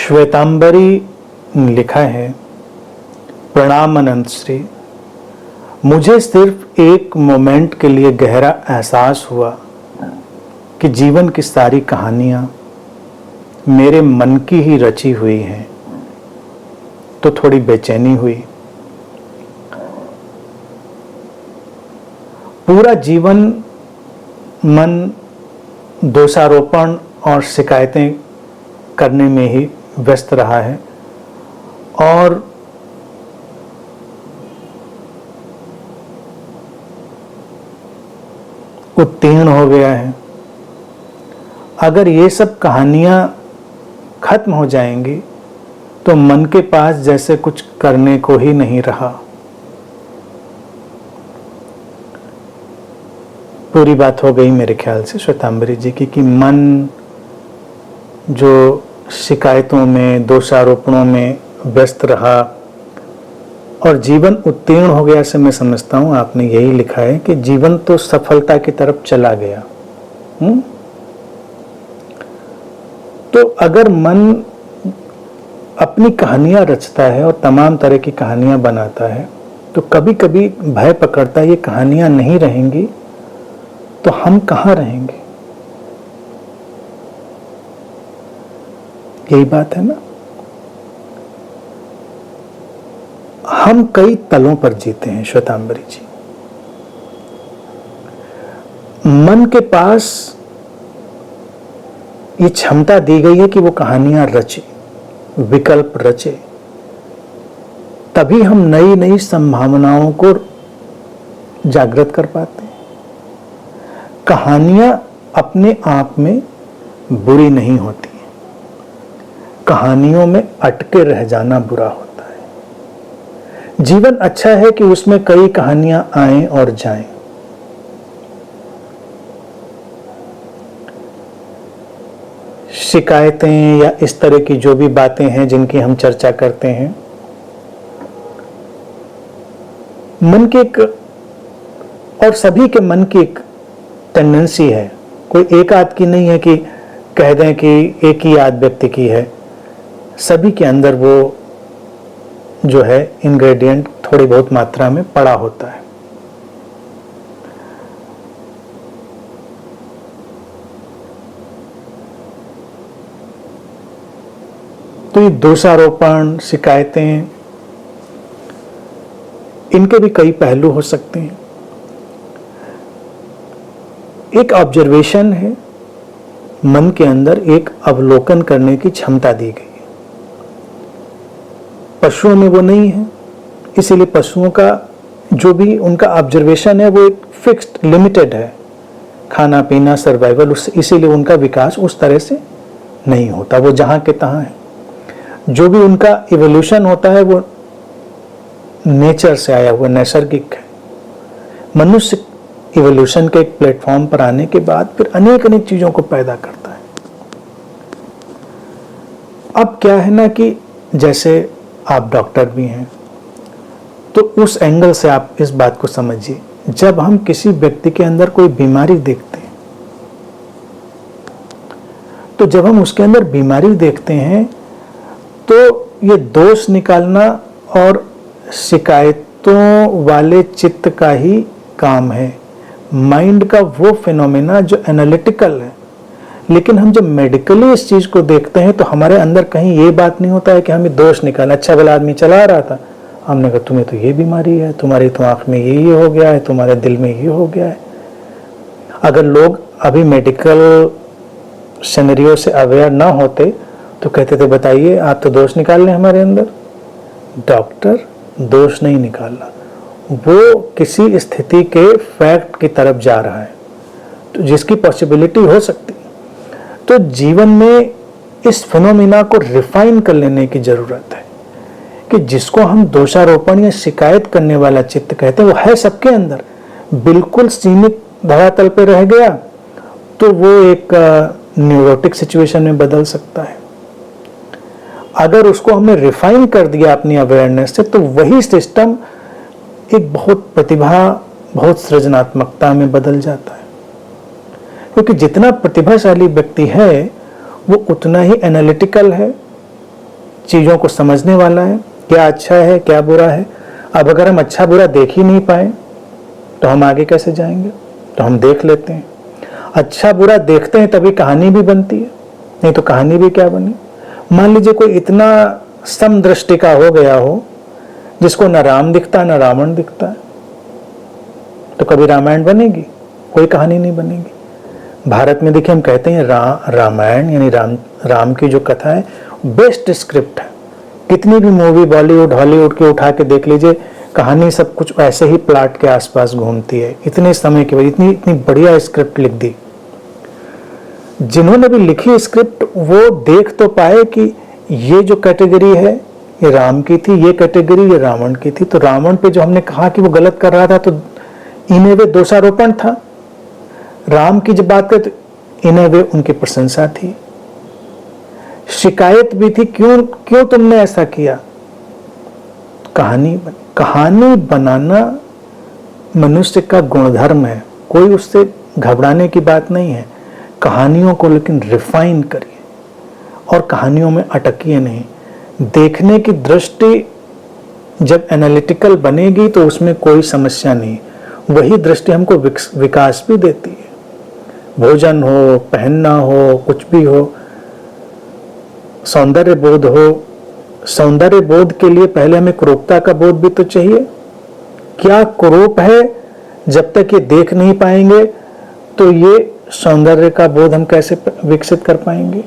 श्वेतांबरी लिखा है, प्रणाम अनंत श्री। मुझे सिर्फ एक मोमेंट के लिए गहरा एहसास हुआ कि जीवन की सारी कहानियां मेरे मन की ही रची हुई हैं, तो थोड़ी बेचैनी हुई। पूरा जीवन मन दोषारोपण और शिकायतें करने में ही व्यस्त रहा है और उत्तीर्ण हो गया है। अगर ये सब कहानियां खत्म हो जाएंगी तो मन के पास जैसे कुछ करने को ही नहीं रहा। पूरी बात हो गई मेरे ख्याल से श्वेतांबरी जी की कि मन जो शिकायतों में, दोषारोपणों में व्यस्त रहा और जीवन उत्तीर्ण हो गया से मैं समझता हूं आपने यही लिखा है कि जीवन तो सफलता की तरफ चला गया। तो अगर मन अपनी कहानियां रचता है और तमाम तरह की कहानियां बनाता है तो कभी कभी भय पकड़ता है ये कहानियां नहीं रहेंगी तो हम कहां रहेंगे। यही बात है ना। हम कई तलों पर जीते हैं श्वेतांबरी जी। मन के पास ये क्षमता दी गई है कि वो कहानियां रचे, विकल्प रचे, तभी हम नई नई संभावनाओं को जागृत कर पाते हैं। कहानियां अपने आप में बुरी नहीं होती, कहानियों में अटके रह जाना बुरा होता है। जीवन अच्छा है कि उसमें कई कहानियां आएं और जाएं। शिकायतें या इस तरह की जो भी बातें हैं जिनकी हम चर्चा करते हैं, मन के एक और सभी के मन की एक टेंडेंसी है, कोई एक आध की नहीं है कि कह दें कि एक ही आध व्यक्ति की है। सभी के अंदर वो जो है इंग्रेडिएंट थोड़ी बहुत मात्रा में पड़ा होता है। तो ये दोषारोपण, शिकायतें, इनके भी कई पहलू हो सकते हैं। एक ऑब्जर्वेशन है, मन के अंदर एक अवलोकन करने की क्षमता दी गई है। पशुओं में वो नहीं है, इसीलिए पशुओं का जो भी उनका ऑब्जर्वेशन है वो एक फिक्स्ड, लिमिटेड है। खाना पीना, सर्वाइवल, इसीलिए उनका विकास उस तरह से नहीं होता, वो जहां के तहां है। जो भी उनका इवोल्यूशन होता है वो नेचर से आया हुआ, नैसर्गिक है। मनुष्य इवोल्यूशन के एक प्लेटफॉर्म पर आने के बाद फिर अनेक अनेक चीजों को पैदा करता है। अब क्या है ना कि जैसे आप डॉक्टर भी हैं तो उस एंगल से आप इस बात को समझिए। जब हम किसी व्यक्ति के अंदर कोई बीमारी देखते हैं तो जब हम उसके अंदर बीमारी देखते हैं तो ये दोष निकालना और शिकायतों वाले चित्त का ही काम है, माइंड का वो फिनोमेना जो एनालिटिकल है। लेकिन हम जब मेडिकली इस चीज को देखते हैं तो हमारे अंदर कहीं ये बात नहीं होता है कि हमें दोष निकालना। अच्छा भला आदमी चला रहा था, हमने कहा तुम्हें तो ये बीमारी है, तुम्हारी तो आंख में ये हो गया है, तुम्हारे दिल में ये हो गया है। अगर लोग अभी मेडिकल सिनेरियो से अवेयर ना होते तो कहते थे बताइए आप तो दोष निकाल लें हमारे अंदर। डॉक्टर दोष नहीं निकाल रहा, वो किसी स्थिति के फैक्ट की तरफ जा रहा है तो जिसकी पॉसिबिलिटी हो सकती है। तो जीवन में इस फिनोमिना को रिफाइन कर लेने की जरूरत है कि जिसको हम दोषारोपण या शिकायत करने वाला चित्त कहते हैं वो है सबके अंदर, बिल्कुल सीमित धरातल पे रह गया तो वो एक न्यूरोटिक सिचुएशन में बदल सकता है। अगर उसको हमने रिफाइन कर दिया अपनी अवेयरनेस से तो वही सिस्टम एक बहुत प्रतिभा, बहुत सृजनात्मकता में बदल जाता है। क्योंकि जितना प्रतिभाशाली व्यक्ति है वो उतना ही एनालिटिकल है, चीज़ों को समझने वाला है, क्या अच्छा है क्या बुरा है। अब अगर हम अच्छा बुरा देख ही नहीं पाए तो हम आगे कैसे जाएंगे? तो हम देख लेते हैं, अच्छा बुरा देखते हैं तभी कहानी भी बनती है, नहीं तो कहानी भी क्या बनी। मान लीजिए कोई इतना समदृष्टि का हो गया हो जिसको न राम दिखता न रावण दिखता है, तो कभी रामायण बनेगी? कोई कहानी नहीं बनेगी। भारत में देखिए हम कहते हैं रामायण यानी राम की जो कथा है बेस्ट स्क्रिप्ट है। कितनी भी मूवी बॉलीवुड हॉलीवुड की उठा के देख लीजिए, कहानी सब कुछ ऐसे ही प्लॉट के आसपास घूमती है। इतने समय के बाद इतनी इतनी बढ़िया स्क्रिप्ट लिख दी। जिन्होंने भी लिखी स्क्रिप्ट वो देख तो पाए कि ये जो कैटेगरी है ये राम की थी, ये कैटेगरी ये रावण की थी। तो रावण पे जो हमने कहा कि वो गलत कर रहा था तो इन्हें वे दोषारोपण था। राम की जब बात करें तो इन्हें वे उनकी प्रशंसा थी, शिकायत भी थी, क्यों तुमने ऐसा किया। कहानी बनाना मनुष्य का गुणधर्म है, कोई उससे घबराने की बात नहीं है। कहानियों को लेकिन रिफाइन करिए और कहानियों में अटकिए नहीं। देखने की दृष्टि जब एनालिटिकल बनेगी तो उसमें कोई समस्या नहीं। वही दृष्टि हमको विकास भी देती है। भोजन हो, पहनना हो, कुछ भी हो, सौंदर्य बोध हो, सौंदर्य बोध के लिए पहले हमें कुरूपता का बोध भी तो चाहिए। क्या कुरूप है, जब तक ये देख नहीं पाएंगे तो ये सौंदर्य का बोध हम कैसे विकसित कर पाएंगे।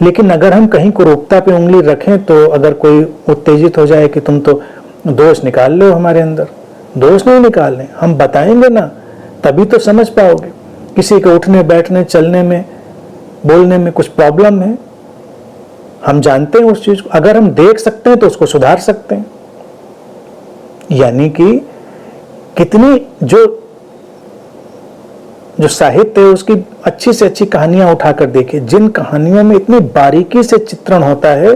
लेकिन अगर हम कहीं कुरूपता पे उंगली रखें तो अगर कोई उत्तेजित हो जाए कि तुम तो दोष निकाल लो हमारे अंदर, दोष नहीं निकालने, हम बताएंगे ना, तभी तो समझ पाओगे। किसी के उठने बैठने चलने में बोलने में कुछ प्रॉब्लम है, हम जानते हैं उस चीज को, अगर हम देख सकते हैं तो उसको सुधार सकते हैं। यानी कि कितनी जो साहित्य है उसकी अच्छी से अच्छी कहानियां उठाकर देखिए। जिन कहानियों में इतनी बारीकी से चित्रण होता है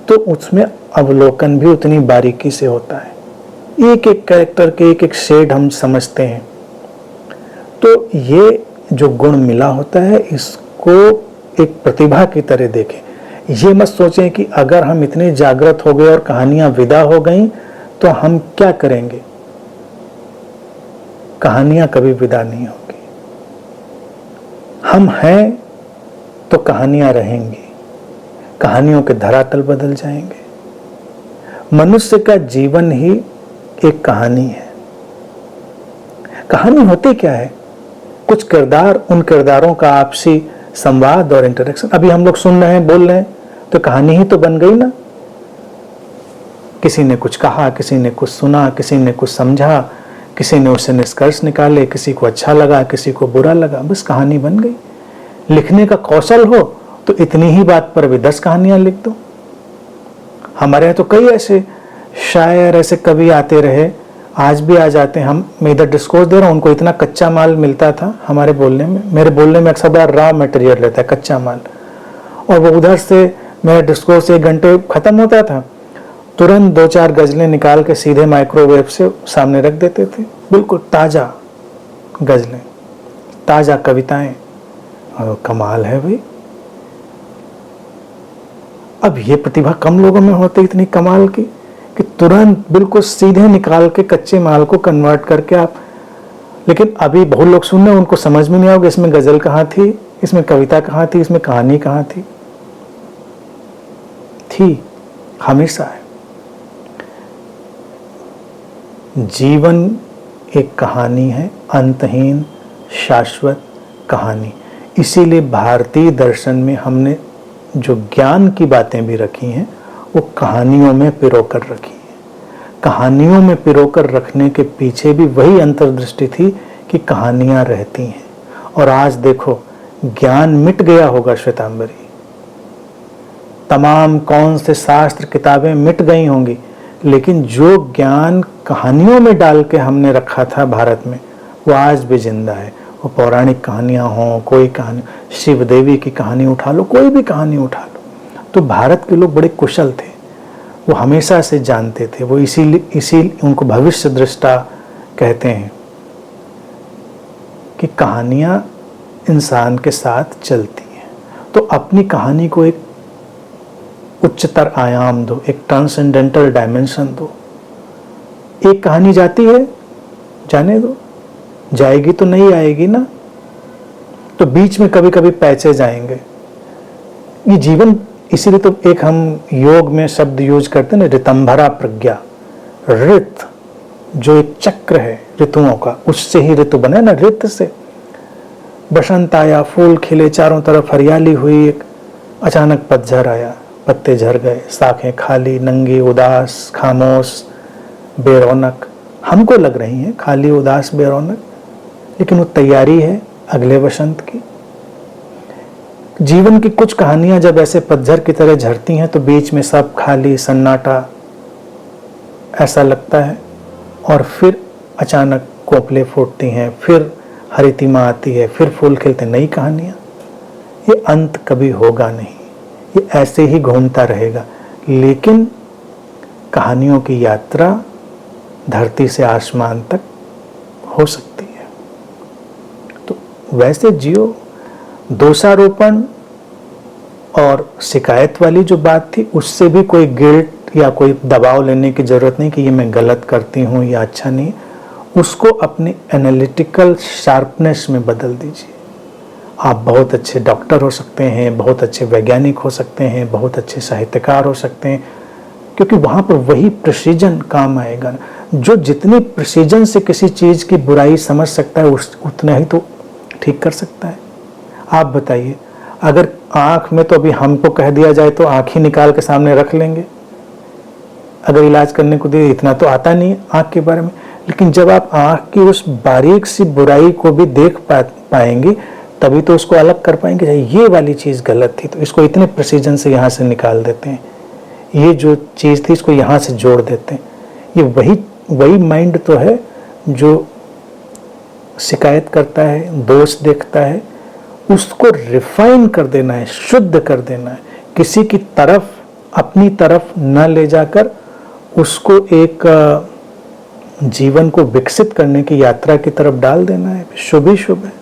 तो उसमें अवलोकन भी उतनी बारीकी से होता है। एक एक कैरेक्टर के एक एक शेड हम समझते हैं। तो ये जो गुण मिला होता है इसको एक प्रतिभा की तरह देखें। ये मत सोचें कि अगर हम इतने जागृत हो गए और कहानियां विदा हो गई तो हम क्या करेंगे। कहानियां कभी विदा नहीं होगी। हम हैं तो कहानियां रहेंगी, कहानियों के धरातल बदल जाएंगे। मनुष्य का जीवन ही एक कहानी है। कहानी होती क्या है? कुछ किरदार, उन किरदारों का आपसी संवाद और इंटरेक्शन। अभी हम लोग सुन रहे हैं, बोल रहे हैं, तो कहानी ही तो बन गई ना। किसी ने कुछ कहा, किसी ने कुछ सुना, किसी ने कुछ समझा, किसी ने उससे निष्कर्ष निकाले, किसी को अच्छा लगा, किसी को बुरा लगा, बस कहानी बन गई। लिखने का कौशल हो तो इतनी ही बात पर भी 10 कहानियां लिख दो। हमारे यहाँ तो कई ऐसे शायर, ऐसे कवि आते रहे, आज भी आ जाते हैं। मैं इधर डिस्कोर्स दे रहा हूँ, उनको इतना कच्चा माल मिलता था हमारे बोलने में। मेरे बोलने में अक्सर बड़ा रॉ मटेरियल रहता है, कच्चा माल, और वो उधर से मेरा डिस्कोर्स 1 घंटे खत्म होता था, तुरंत 2-4 गजलें निकाल के सीधे माइक्रोवेव से सामने रख देते थे। बिल्कुल ताज़ा गजलें, ताज़ा कविताएं। कमाल है भाई। अब ये प्रतिभा कम लोगों में होती, इतनी कमाल की कि तुरंत बिल्कुल सीधे निकाल के कच्चे माल को कन्वर्ट करके आप। लेकिन अभी बहुत लोग सुन रहे हैं, उनको समझ में नहीं आओगे इसमें गजल कहाँ थी, इसमें कविता कहाँ थी, इसमें कहानी कहाँ थी। हमेशा है। जीवन एक कहानी है, अंतहीन शाश्वत कहानी। इसीलिए भारतीय दर्शन में हमने जो ज्ञान की बातें भी रखी हैं वो कहानियों में पिरोकर रखी हैं। कहानियों में पिरोकर रखने के पीछे भी वही अंतर्दृष्टि थी कि कहानियां रहती हैं। और आज देखो, ज्ञान मिट गया होगा श्वेतांबरी, तमाम कौन से शास्त्र किताबें मिट गई होंगी, लेकिन जो ज्ञान कहानियों में डाल के हमने रखा था भारत में, वो आज भी जिंदा है। वो पौराणिक कहानियां हों, कोई कहानी, शिव देवी की कहानी उठा लो, कोई भी कहानी उठा लो, तो भारत के लोग बड़े कुशल थे। वो हमेशा से जानते थे। वो इसीलिए उनको भविष्य दृष्टा कहते हैं कि कहानियां इंसान के साथ चलती हैं। तो अपनी कहानी को एक उच्चतर आयाम दो, एक ट्रांसेंडेंटल डायमेंशन दो। एक कहानी जाती है, जाने दो, जाएगी तो नहीं आएगी ना, तो बीच में कभी कभी पैचेज आएंगे। ये जीवन, इसीलिए तो एक हम योग में शब्द यूज करते हैं ना, ऋतंभरा प्रज्ञा। ऋत जो एक चक्र है ऋतुओं का, उससे ही ऋतु बने ना, ऋत से। बसंत आया, फूल खिले, चारों तरफ हरियाली हुई, एक अचानक पतझड़ आया, पत्ते झड़ गए, शाखें खाली, नंगी, उदास, खामोश, बेरौनक। हमको लग रही हैं खाली, उदास, बेरौनक, लेकिन वो तैयारी है अगले वसंत की। जीवन की कुछ कहानियां जब ऐसे पतझड़ की तरह झड़ती हैं तो बीच में सब खाली, सन्नाटा ऐसा लगता है, और फिर अचानक कोपले फूटती हैं, फिर हरितिमा आती है, फिर फूल खिलते, नई कहानियां। ये अंत कभी होगा नहीं, ये ऐसे ही घूमता रहेगा। लेकिन कहानियों की यात्रा धरती से आसमान तक हो सकती है। तो वैसे जियो। दोषारोपण और शिकायत वाली जो बात थी, उससे भी कोई गिल्ट या कोई दबाव लेने की जरूरत नहीं कि ये मैं गलत करती हूँ या अच्छा नहीं। उसको अपने एनालिटिकल शार्पनेस में बदल दीजिए। आप बहुत अच्छे डॉक्टर हो सकते हैं, बहुत अच्छे वैज्ञानिक हो सकते हैं, बहुत अच्छे साहित्यकार हो सकते हैं, क्योंकि वहाँ पर वही प्रिसीजन काम आएगा। जो जितनी प्रिसीजन से किसी चीज़ की बुराई समझ सकता है, उतना ही तो ठीक कर सकता है। आप बताइए, अगर आँख में, तो अभी हमको कह दिया जाए तो आँख ही निकाल के सामने रख लेंगे, अगर इलाज करने को दिए। इतना तो आता नहीं आँख के बारे में, लेकिन जब आप आँख की उस बारीक सी बुराई को भी देख पाएंगे, तभी तो उसको अलग कर पाएंगे। ये वाली चीज़ गलत थी तो इसको इतने प्रिसीजन से यहाँ से निकाल देते हैं, ये जो चीज़ थी इसको यहाँ से जोड़ देते हैं। ये वही माइंड तो है जो शिकायत करता है, दोष देखता है। उसको रिफाइन कर देना है, शुद्ध कर देना है, किसी की तरफ, अपनी तरफ न ले जाकर उसको एक जीवन को विकसित करने की यात्रा की तरफ डाल देना है। शुभ ही शुभ है।